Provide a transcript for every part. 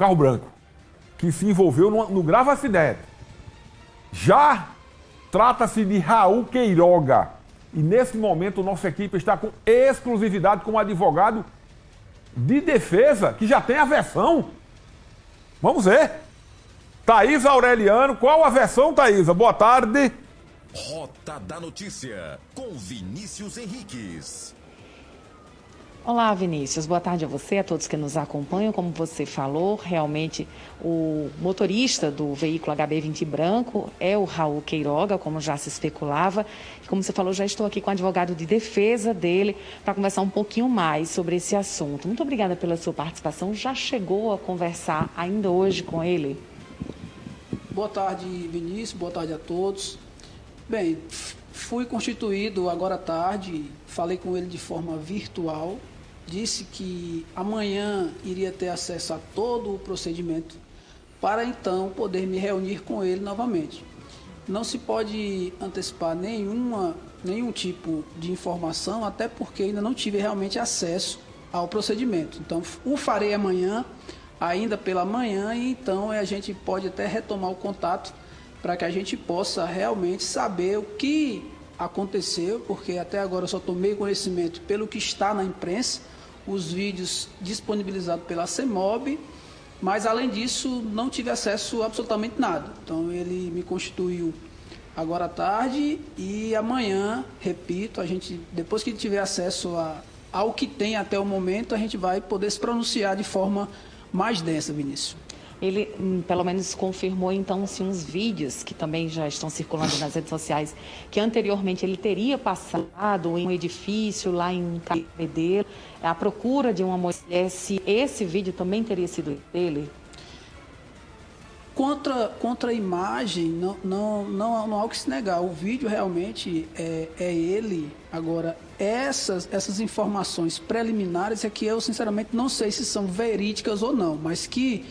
carro branco, que se envolveu no grave acidente. Já trata-se de Raul Queiroga. E nesse momento, nossa equipe está com exclusividade com um advogado de defesa, que já tem a versão. Vamos ver. Thaisa Aureliano, qual a versão, Thaisa? Boa tarde. Rota da Notícia, com Vinícius Henriques. Olá, Vinícius. Boa tarde a você, a todos que nos acompanham. Como você falou, realmente o motorista do veículo HB20 branco é o Raul Queiroga, como já se especulava. E como você falou, já estou aqui com o advogado de defesa dele para conversar um pouquinho mais sobre esse assunto. Muito obrigada pela sua participação. Já chegou a conversar ainda hoje com ele? Boa tarde, Vinícius. Boa tarde a todos. Bem, fui constituído agora à tarde, falei com ele de forma virtual. Disse que amanhã iria ter acesso a todo o procedimento para então poder me reunir com ele novamente. Não se pode antecipar nenhum tipo de informação, até porque ainda não tive realmente acesso ao procedimento. Então, o farei amanhã, ainda pela manhã, e então a gente pode até retomar o contato para que a gente possa realmente saber o que aconteceu, porque até agora eu só tomei conhecimento pelo que está na imprensa, os vídeos disponibilizados pela CEMOB, mas além disso não tive acesso a absolutamente nada. Então ele me constituiu agora à tarde e amanhã, repito, a gente, depois que tiver acesso ao que tem até o momento, a gente vai poder se pronunciar de forma mais densa, Vinícius. Ele, pelo menos, confirmou, então, se uns vídeos que também já estão circulando nas redes sociais, que anteriormente ele teria passado em um edifício lá em Cabedelo, à procura de uma mulher, se esse vídeo também teria sido dele? Contra a imagem, não há o que se negar. O vídeo realmente é ele. Agora, essas informações preliminares é que eu, sinceramente, não sei se são verídicas ou não, mas que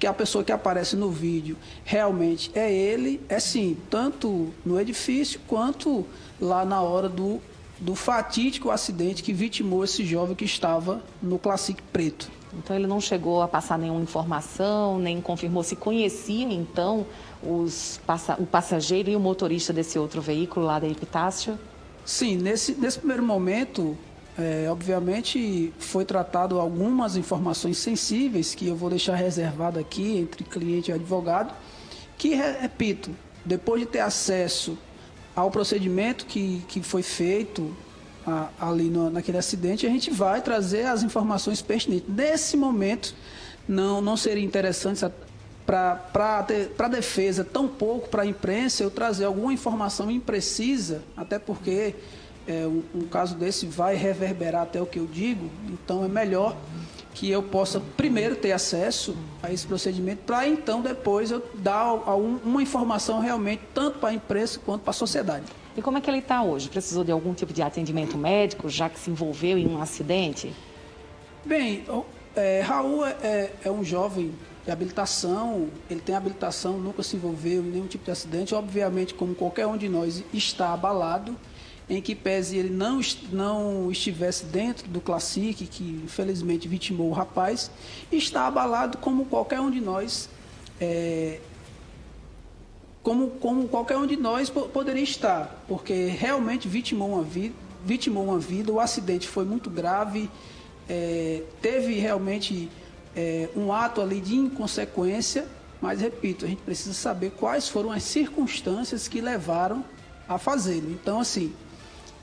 a pessoa que aparece no vídeo realmente é ele, é sim, tanto no edifício quanto lá na hora do fatídico acidente que vitimou esse jovem que estava no Classic preto. Então ele não chegou a passar nenhuma informação, nem confirmou se conhecia então o passageiro e o motorista desse outro veículo lá da Epitácio? Sim, nesse primeiro momento, obviamente foi tratado algumas informações sensíveis que eu vou deixar reservado aqui entre cliente e advogado, que, repito, depois de ter acesso ao procedimento que foi feito ali naquele acidente, a gente vai trazer as informações pertinentes. Nesse momento, não seria interessante para a defesa, tão pouco para a imprensa, eu trazer alguma informação imprecisa, até porque um caso desse vai reverberar até o que eu digo, então é melhor que eu possa primeiro ter acesso a esse procedimento, para então depois eu dar uma informação realmente tanto para a imprensa quanto para a sociedade. E como é que ele está hoje? Precisou de algum tipo de atendimento médico, já que se envolveu em um acidente? Bem, Raul é um jovem de habilitação, ele tem habilitação, nunca se envolveu em nenhum tipo de acidente, obviamente, como qualquer um de nós, está abalado, em que pese ele não estivesse dentro do Classic, que infelizmente vitimou o rapaz, está abalado como qualquer um de nós, como qualquer um de nós poderia estar, porque realmente vitimou uma vida, o acidente foi muito grave, teve realmente um ato ali de inconsequência, mas repito, a gente precisa saber quais foram as circunstâncias que levaram a fazê-lo. Então, assim,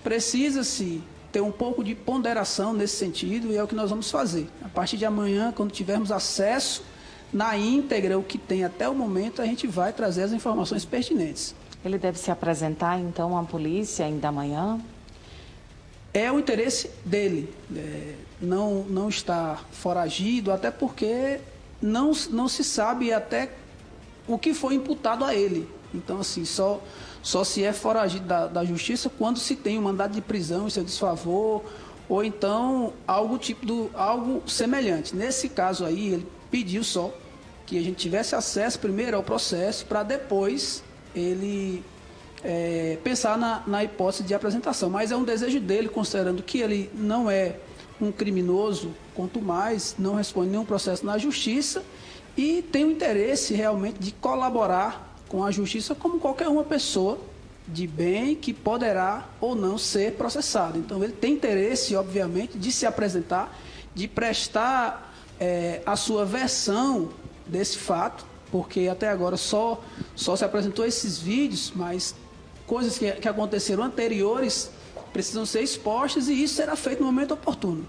precisa-se ter um pouco de ponderação nesse sentido, e é o que nós vamos fazer. A partir de amanhã, quando tivermos acesso na íntegra, o que tem até o momento, a gente vai trazer as informações pertinentes. Ele deve se apresentar, então, à polícia ainda amanhã? É o interesse dele, não está foragido, até porque não se sabe até o que foi imputado a ele. Então, assim, só se é foragido da justiça quando se tem um mandado de prisão em seu desfavor, ou então algo semelhante. Nesse caso aí, ele pediu só que a gente tivesse acesso primeiro ao processo, para depois ele pensar na hipótese de apresentação. Mas é um desejo dele, considerando que ele não é um criminoso, quanto mais não responde nenhum processo na justiça, e tem o interesse realmente de colaborar com a justiça como qualquer uma pessoa de bem que poderá ou não ser processado. Então, ele tem interesse, obviamente, de se apresentar, de prestar a sua versão desse fato, porque até agora só se apresentou esses vídeos, mas coisas que aconteceram anteriores precisam ser expostas e isso será feito no momento oportuno.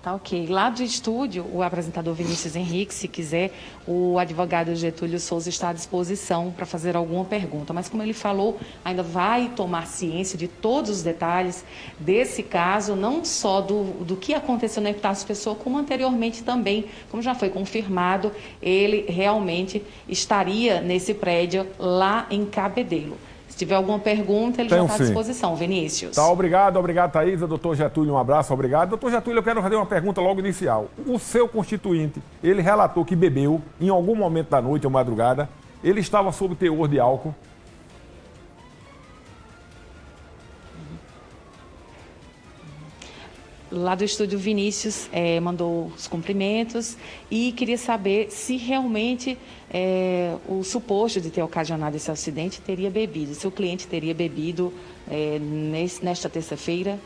Tá ok. Lá do estúdio, o apresentador Vinícius Henrique, se quiser, o advogado Getúlio Souza está à disposição para fazer alguma pergunta. Mas como ele falou, ainda vai tomar ciência de todos os detalhes desse caso, não só do que aconteceu na Epitácio Pessoa, como anteriormente também, como já foi confirmado, ele realmente estaria nesse prédio lá em Cabedelo. Se tiver alguma pergunta, ele já está à disposição. Vinícius. Tá, obrigado, Thaisa. Doutor Getúlio, um abraço, obrigado. Doutor Getúlio, eu quero fazer uma pergunta logo inicial. O seu constituinte, ele relatou que bebeu em algum momento da noite ou madrugada, ele estava sob teor de álcool. Lá do estúdio, Vinícius mandou os cumprimentos e queria saber se realmente o suposto de ter ocasionado esse acidente teria bebido, se o cliente teria bebido nesta terça-feira.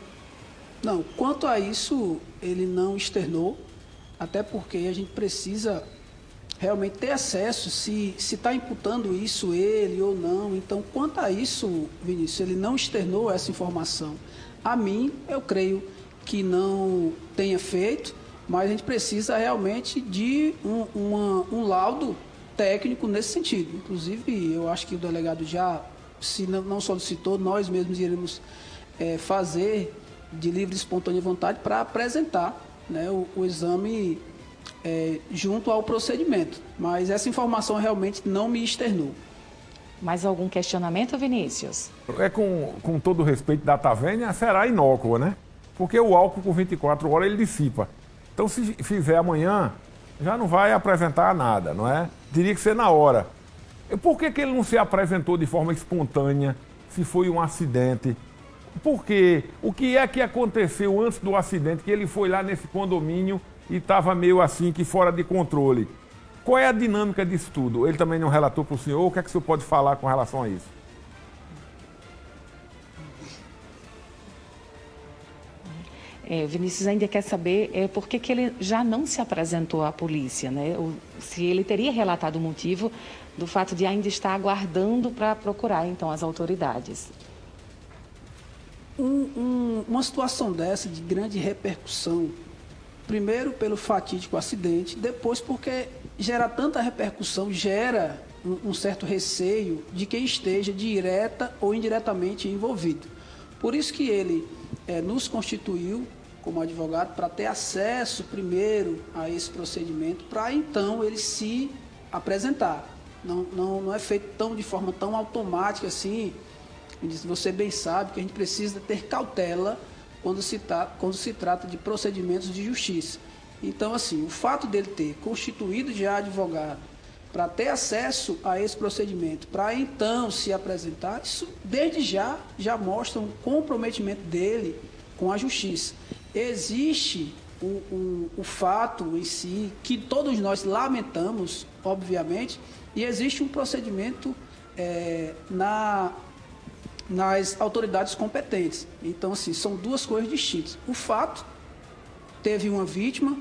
Não, quanto a isso, ele não externou, até porque a gente precisa realmente ter acesso, se está imputando isso ele ou não. Então, quanto a isso, Vinícius, ele não externou essa informação. A mim, eu creio que não tenha feito, mas a gente precisa realmente de um laudo técnico nesse sentido. Inclusive, eu acho que o delegado já, se não solicitou, nós mesmos iremos fazer de livre e espontânea vontade para apresentar, né, o exame junto ao procedimento. Mas essa informação realmente não me externou. Mais algum questionamento, Vinícius? Com todo o respeito da Tavênia, será inócua, né? Porque o álcool com 24 horas ele dissipa. Então, se fizer amanhã, já não vai apresentar nada, não é? Teria que ser na hora. Por que ele não se apresentou de forma espontânea, se foi um acidente? Porque o que é que aconteceu antes do acidente, que ele foi lá nesse condomínio e estava meio assim, que fora de controle? Qual é a dinâmica disso tudo? Ele também não relatou para o senhor? O que é que o senhor pode falar com relação a isso? Vinícius ainda quer saber por que ele já não se apresentou à polícia, né? Se ele teria relatado o motivo do fato de ainda estar aguardando para procurar, então, as autoridades. Uma situação dessa de grande repercussão, primeiro pelo fatídico acidente, depois porque gera tanta repercussão, gera um certo receio de quem esteja direta ou indiretamente envolvido. Por isso que ele nos constituiu como advogado para ter acesso primeiro a esse procedimento, para então ele se apresentar. Não é feito de forma tão automática assim. Você bem sabe que a gente precisa ter cautela quando se trata de procedimentos de justiça. Então, assim, o fato dele ter constituído já advogado para ter acesso a esse procedimento, para então se apresentar, isso desde já mostra um comprometimento dele com a justiça. Existe o fato em si, que todos nós lamentamos, obviamente, e existe um procedimento nas autoridades competentes. Então, assim, são duas coisas distintas. O fato, teve uma vítima,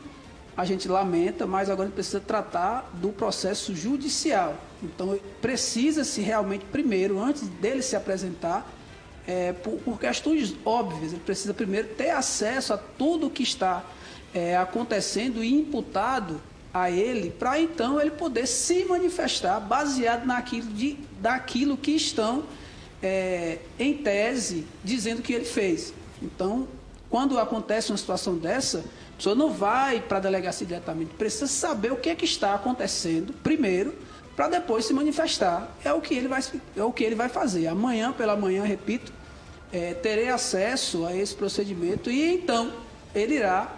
a gente lamenta, mas agora a gente precisa tratar do processo judicial. Então, precisa-se realmente, primeiro, antes dele se apresentar, por questões óbvias, ele precisa primeiro ter acesso a tudo o que está acontecendo e imputado a ele, para então ele poder se manifestar baseado daquilo que estão, em tese, dizendo que ele fez. Então, quando acontece uma situação dessa, a pessoa não vai para a delegacia diretamente, precisa saber o que é que está acontecendo primeiro, para depois se manifestar. É o que ele vai fazer. Amanhã, pela manhã, repito, terei acesso a esse procedimento e então ele irá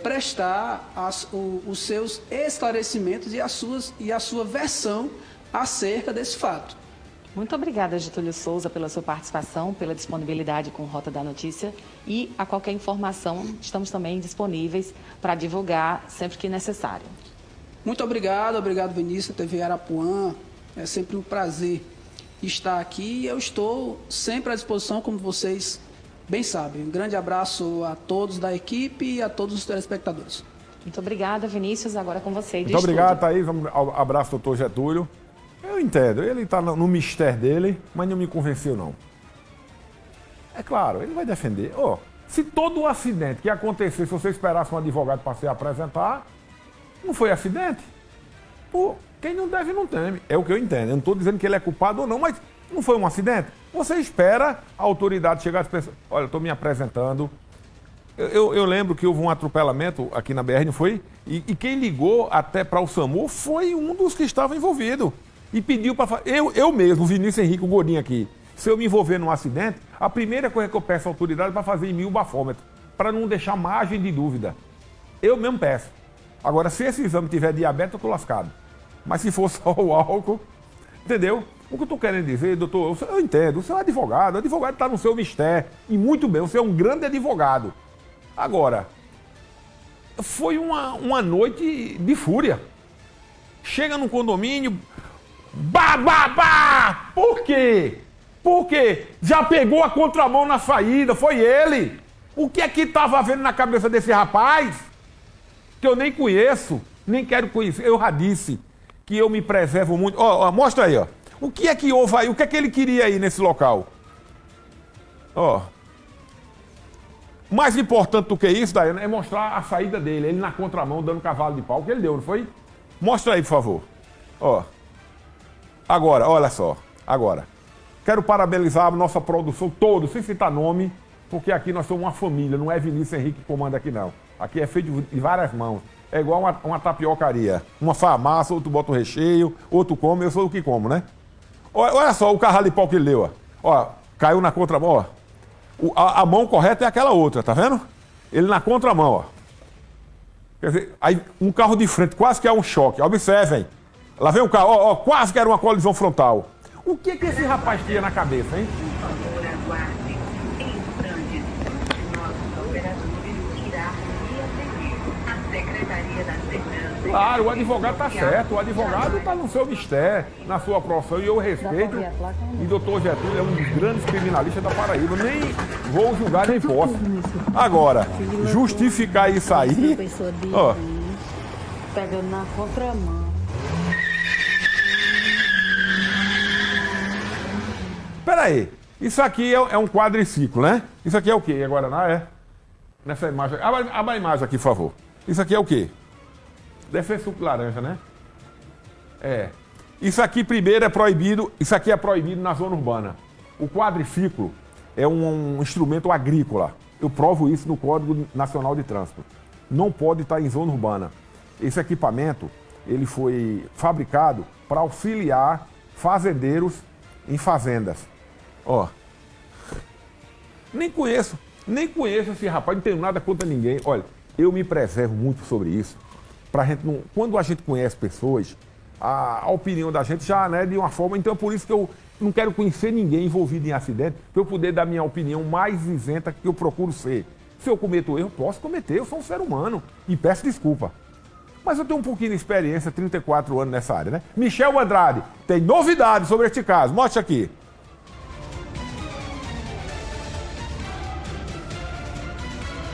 prestar os seus esclarecimentos e a sua versão acerca desse fato. Muito obrigada, Getúlio Souza, pela sua participação, pela disponibilidade com Rota da Notícia e a qualquer informação estamos também disponíveis para divulgar sempre que necessário. Muito obrigado Vinícius, TV Arapuã. É sempre um prazer estar aqui e eu estou sempre à disposição, como vocês bem sabem. Um grande abraço a todos da equipe e a todos os telespectadores. Muito obrigada, Vinícius. Agora com você. Muito obrigado, Thaís. Abraço, doutor Getúlio. Eu entendo, ele está no mistério dele, mas não me convenceu, não. É claro, ele vai defender. Se todo o acidente que acontecesse, se você esperasse um advogado para se apresentar, não foi acidente? Pô, quem não deve não teme. É o que eu entendo. Eu não estou dizendo que ele é culpado ou não, mas não foi um acidente? Você espera a autoridade chegar e pensar, olha, eu estou me apresentando. Eu lembro que houve um atropelamento aqui na BR, não foi? E quem ligou até para o SAMU foi um dos que estava envolvido. E pediu para fazer. Eu mesmo, o Vinícius Henrique, o gordinho aqui, se eu me envolver num acidente, a primeira coisa que eu peço à autoridade é para fazer em mim o bafômetro, para não deixar margem de dúvida. Eu mesmo peço. Agora, se esse exame tiver diabetes, eu estou lascado. Mas se for só o álcool, entendeu? O que eu estou querendo dizer, doutor, eu entendo, você é um advogado, o advogado está no seu mistério. E muito bem, você é um grande advogado. Agora, foi uma noite de fúria. Chega num condomínio, bah! Por quê? Porque já pegou a contramão na saída, foi ele. O que é que estava vendo na cabeça desse rapaz? Que eu nem conheço, nem quero conhecer. Eu já disse que eu me preservo muito. Mostra aí, ó. O que é que houve aí? O que é que ele queria aí nesse local? Mais importante do que isso, Daiane, é mostrar a saída dele, ele na contramão, dando cavalo de pau, que ele deu, não foi? Mostra aí, por favor. Agora, olha só. Agora, quero parabenizar a nossa produção toda, sem citar nome, porque aqui nós somos uma família, não é Vinícius Henrique que comanda aqui, não. Aqui é feito de várias mãos. É igual uma tapiocaria. Uma farmácia, outro bota o recheio, outro come, eu sou o que como, né? Olha só o cavalo de pau que ele deu, ó. Caiu na contramão, a mão correta é aquela outra, tá vendo? Ele na contramão, ó. Quer dizer, aí um carro de frente quase que é um choque. Observem. Lá vem um carro, quase que era uma colisão frontal. O que esse rapaz tinha na cabeça, hein? Por favor, aguarde. Em trânsito, nossos operadores irá atender a Secretaria da Segurança. Claro, o advogado está certo. O advogado está no seu mistério, na sua profissão, e eu respeito. E o doutor Getúlio é um dos grandes criminalistas da Paraíba. Nem vou julgar, nem posso. Agora, justificar isso aí... Pegando na contramão. Peraí, isso aqui é um quadriciclo, né? Isso aqui é o quê? Agora não é? Nessa imagem. Abra a imagem aqui, por favor. Isso aqui é o quê? Deve ser suco de laranja, né? Isso aqui primeiro é proibido, isso aqui é proibido na zona urbana. O quadriciclo é um instrumento agrícola. Eu provo isso no Código Nacional de Trânsito. Não pode estar em zona urbana. Esse equipamento, ele foi fabricado para auxiliar fazendeiros em fazendas. Nem conheço esse rapaz, não tenho nada contra ninguém. Olha, eu me preservo muito sobre isso. Quando a gente conhece pessoas, a opinião da gente já é de uma forma. Então é por isso que eu não quero conhecer ninguém envolvido em acidente, para eu poder dar minha opinião mais isenta que eu procuro ser. Se eu cometo erro, posso cometer, eu sou um ser humano e peço desculpa. Mas eu tenho um pouquinho de experiência, 34 anos nessa área, né? Michel Andrade tem novidades sobre este caso. Mostre aqui.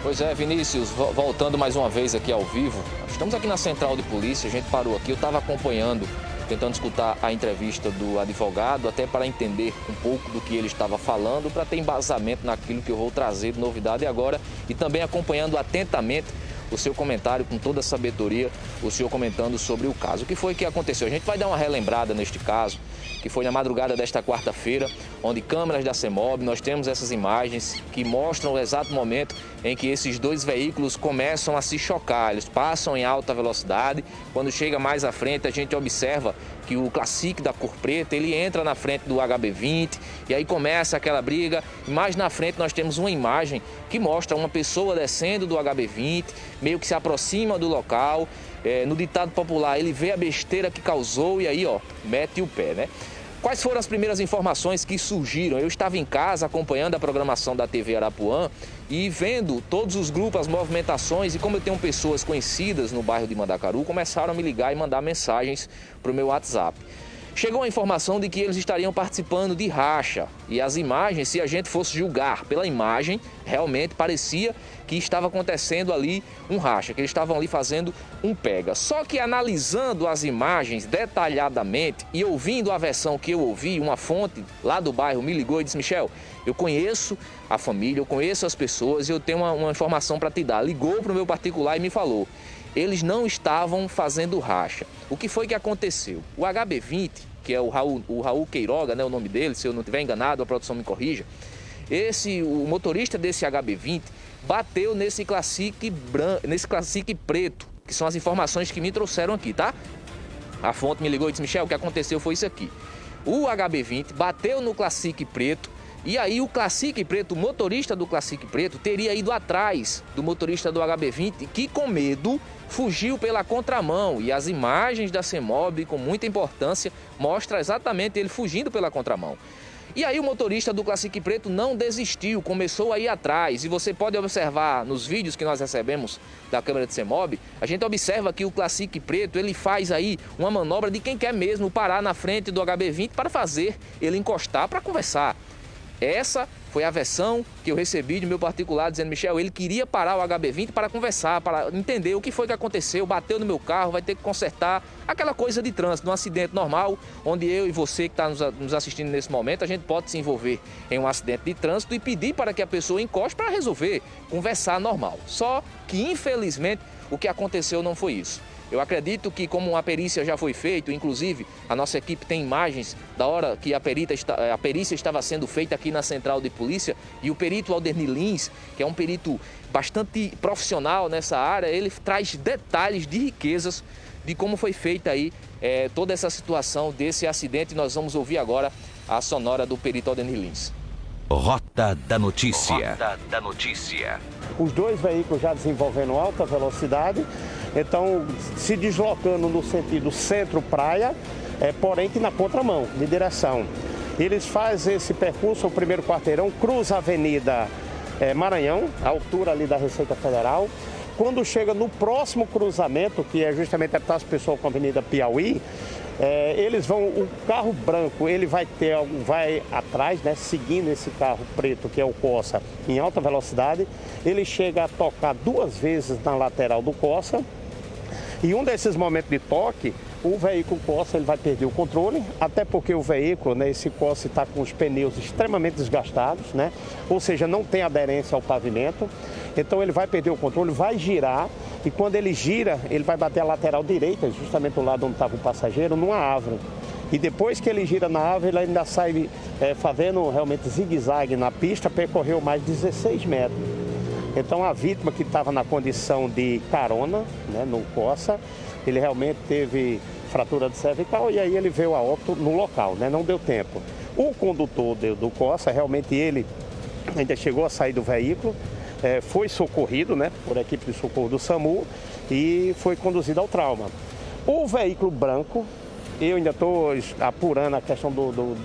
Pois é, Vinícius, voltando mais uma vez aqui ao vivo, estamos aqui na Central de Polícia, a gente parou aqui, eu estava acompanhando, tentando escutar a entrevista do advogado, até para entender um pouco do que ele estava falando, para ter embasamento naquilo que eu vou trazer de novidade agora, e também acompanhando atentamente o seu comentário com toda a sabedoria, o senhor comentando sobre o caso. O que foi que aconteceu? A gente vai dar uma relembrada neste caso, que foi na madrugada desta quarta-feira, onde câmeras da CEMOB, nós temos essas imagens que mostram o exato momento em que esses dois veículos começam a se chocar. Eles passam em alta velocidade, quando chega mais à frente a gente observa que o Classic da cor preta, ele entra na frente do HB20 e aí começa aquela briga. E mais na frente nós temos uma imagem que mostra uma pessoa descendo do HB20, meio que se aproxima do local. No ditado popular, ele vê a besteira que causou e aí, mete o pé, né? Quais foram as primeiras informações que surgiram? Eu estava em casa acompanhando a programação da TV Arapuã e vendo todos os grupos, as movimentações, e como eu tenho pessoas conhecidas no bairro de Mandacaru, começaram a me ligar e mandar mensagens para o meu WhatsApp. Chegou a informação de que eles estariam participando de racha, e as imagens, se a gente fosse julgar pela imagem, realmente parecia que estava acontecendo ali um racha, que eles estavam ali fazendo um pega. Só que analisando as imagens detalhadamente e ouvindo a versão que eu ouvi, uma fonte lá do bairro me ligou e disse: Michel, eu conheço a família, eu conheço as pessoas e eu tenho uma informação para te dar. Ligou para o meu particular e me falou: eles não estavam fazendo racha. O que foi que aconteceu? O HB20, que é o Raul Queiroga, né, o nome dele, se eu não estiver enganado, a produção me corrija, o motorista desse HB20 bateu nesse Classic preto, que são as informações que me trouxeram aqui, tá? A fonte me ligou e disse: Michel, o que aconteceu foi isso aqui. O HB20 bateu no Classic preto, e aí o Classic preto, o motorista do Classic preto, teria ido atrás do motorista do HB20, que com medo fugiu pela contramão. E as imagens da CEMOB, com muita importância, mostram exatamente ele fugindo pela contramão. E aí o motorista do Classic preto não desistiu, começou a ir atrás. E você pode observar nos vídeos que nós recebemos da câmera de CEMOB, a gente observa que o Classic preto, ele faz aí uma manobra de quem quer mesmo parar na frente do HB20 para fazer ele encostar para conversar. Essa foi a versão que eu recebi de meu particular, dizendo: Michel, ele queria parar o HB20 para conversar, para entender o que foi que aconteceu, bateu no meu carro, vai ter que consertar, aquela coisa de trânsito, um acidente normal, onde eu e você que está nos assistindo nesse momento, a gente pode se envolver em um acidente de trânsito e pedir para que a pessoa encoste para resolver, conversar normal. Só que, infelizmente, o que aconteceu não foi isso. Eu acredito que, como uma perícia já foi feita, inclusive a nossa equipe tem imagens da hora que a perícia estava sendo feita aqui na Central de Polícia, e o perito Aldernir Lins, que é um perito bastante profissional nessa área, ele traz detalhes de riquezas de como foi feita aí toda essa situação desse acidente. Nós vamos ouvir agora a sonora do perito Aldernir Lins. Rota da Notícia. Rota da Notícia. Os dois veículos já desenvolvendo alta velocidade, então se deslocando no sentido centro-praia, porém que na contramão, de direção. Eles fazem esse percurso, o primeiro quarteirão, cruza a Avenida Maranhão, a altura ali da Receita Federal. Quando chega no próximo cruzamento, que é justamente a Praça Pessoa com a Avenida Piauí, eles vão, o carro branco, ele vai atrás, né, seguindo esse carro preto, que é o Corsa, em alta velocidade. Ele chega a tocar 2 vezes na lateral do Corsa. E um desses momentos de toque, o veículo Corsa, ele vai perder o controle, até porque o veículo, né, esse Corsa está com os pneus extremamente desgastados, né, ou seja, não tem aderência ao pavimento. Então ele vai perder o controle, vai girar, e quando ele gira, ele vai bater a lateral direita, justamente do lado onde estava o passageiro, numa árvore. E depois que ele gira na árvore, ele ainda sai fazendo realmente zigue-zague na pista, percorreu mais 16 metros. Então a vítima, que estava na condição de carona, né, no Corsa, ele realmente teve fratura de cervical, e aí ele veio a óbito no local, né, não deu tempo. O condutor do Corsa, realmente ele ainda chegou a sair do veículo, foi socorrido, né, por equipe de socorro do SAMU, e foi conduzido ao trauma. O veículo branco, eu ainda estou apurando a questão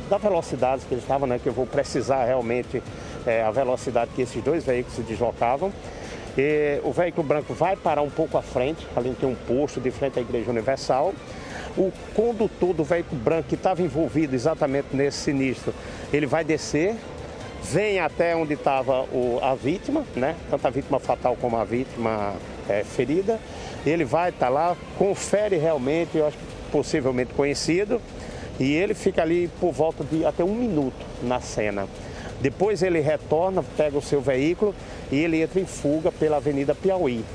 da velocidade que eles estavam, né, que eu vou precisar realmente a velocidade que esses dois veículos se deslocavam. O veículo branco vai parar um pouco à frente, além de ter um posto de frente à Igreja Universal. O condutor do veículo branco, que estava envolvido exatamente nesse sinistro, ele vai descer, vem até onde estava a vítima, né? Tanto a vítima fatal como a vítima ferida. Ele vai estar lá, confere realmente, eu acho que possivelmente conhecido, e ele fica ali por volta de até 1 minuto na cena. Depois ele retorna, pega o seu veículo e ele entra em fuga pela Avenida Piauí.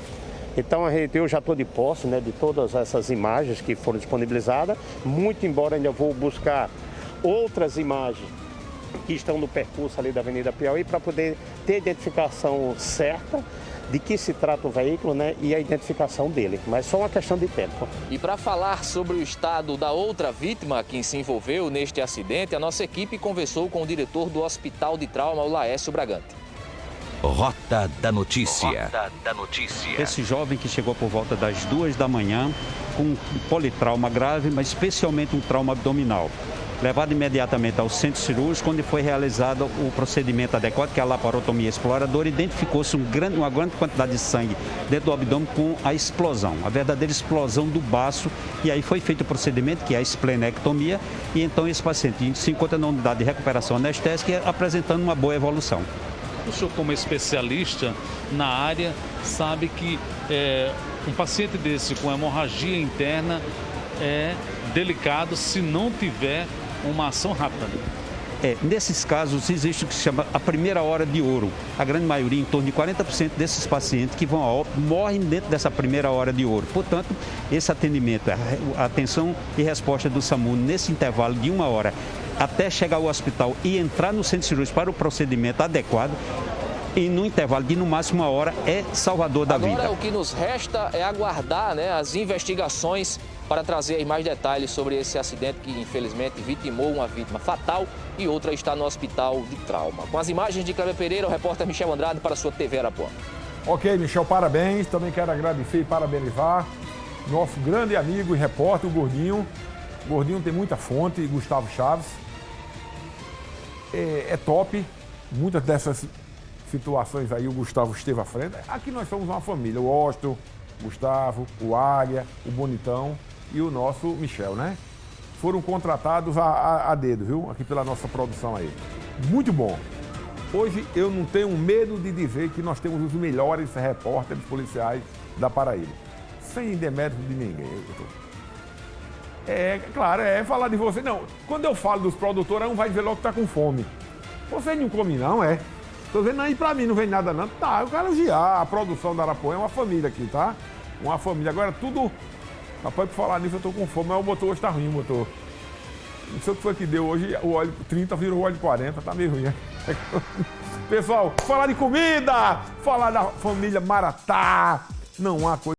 Então eu já estou de posse, né, de todas essas imagens que foram disponibilizadas, muito embora ainda vou buscar outras imagens que estão no percurso ali da Avenida Piauí para poder ter a identificação certa de que se trata o veículo, né, e a identificação dele, mas só uma questão de tempo. E para falar sobre o estado da outra vítima que se envolveu neste acidente, a nossa equipe conversou com o diretor do Hospital de Trauma, o Laércio Bragante. Rota da Notícia. Rota da Notícia. Esse jovem que chegou por volta das 2 da manhã com um politrauma grave, mas especialmente um trauma abdominal. levado imediatamente ao centro cirúrgico, onde foi realizado o procedimento adequado, que é a laparotomia exploradora. Identificou-se uma grande quantidade de sangue dentro do abdômen com a explosão, a verdadeira explosão do baço. E aí foi feito o procedimento, que é a esplenectomia, e então esse paciente se encontra na unidade de recuperação anestésica, apresentando uma boa evolução. O senhor, como especialista na área, sabe que um paciente desse com hemorragia interna é delicado se não tiver uma ação rápida. Nesses casos, existe o que se chama a primeira hora de ouro. A grande maioria, em torno de 40% desses pacientes que vão a óbito, morrem dentro dessa primeira hora de ouro. Portanto, esse atendimento, a atenção e resposta do SAMU nesse intervalo de 1 hora até chegar ao hospital e entrar no centro cirúrgico para o procedimento adequado, e no intervalo de no máximo 1 hora, é salvador da vida. Agora o que nos resta é aguardar, né, as investigações para trazer aí mais detalhes sobre esse acidente que infelizmente vitimou uma vítima fatal e outra está no hospital de trauma. Com as imagens de Cleber Pereira, o repórter Michel Andrade para a sua TV Arapuã. Ok, Michel, parabéns. Também quero agradecer e parabenizar nosso grande amigo e repórter, o Gordinho. O Gordinho tem muita fonte, Gustavo Chaves. É top. Muitas dessas situações aí o Gustavo esteve à frente. Aqui nós somos uma família. O Austin, o Gustavo, o Águia, o Bonitão e o nosso Michel, né? Foram contratados a dedo, viu? Aqui pela nossa produção aí. Muito bom. Hoje eu não tenho medo de dizer que nós temos os melhores repórteres policiais da Paraíba. Sem demérito de ninguém. Claro, falar de você. Não, quando eu falo dos produtores, um vai dizer logo que tá com fome. Você não come não, Tô vendo aí pra mim, não vem nada não. Tá, eu quero elogiar. A produção da Arapuã é uma família aqui, tá? Uma família. Agora tudo... Rapaz, por falar nisso, eu tô com fome, mas o motor hoje tá ruim, o motor. Não sei o que foi que deu hoje, o óleo 30 virou óleo 40, tá meio ruim, Pessoal, falar de comida, falar da família Maratá, não há coisa...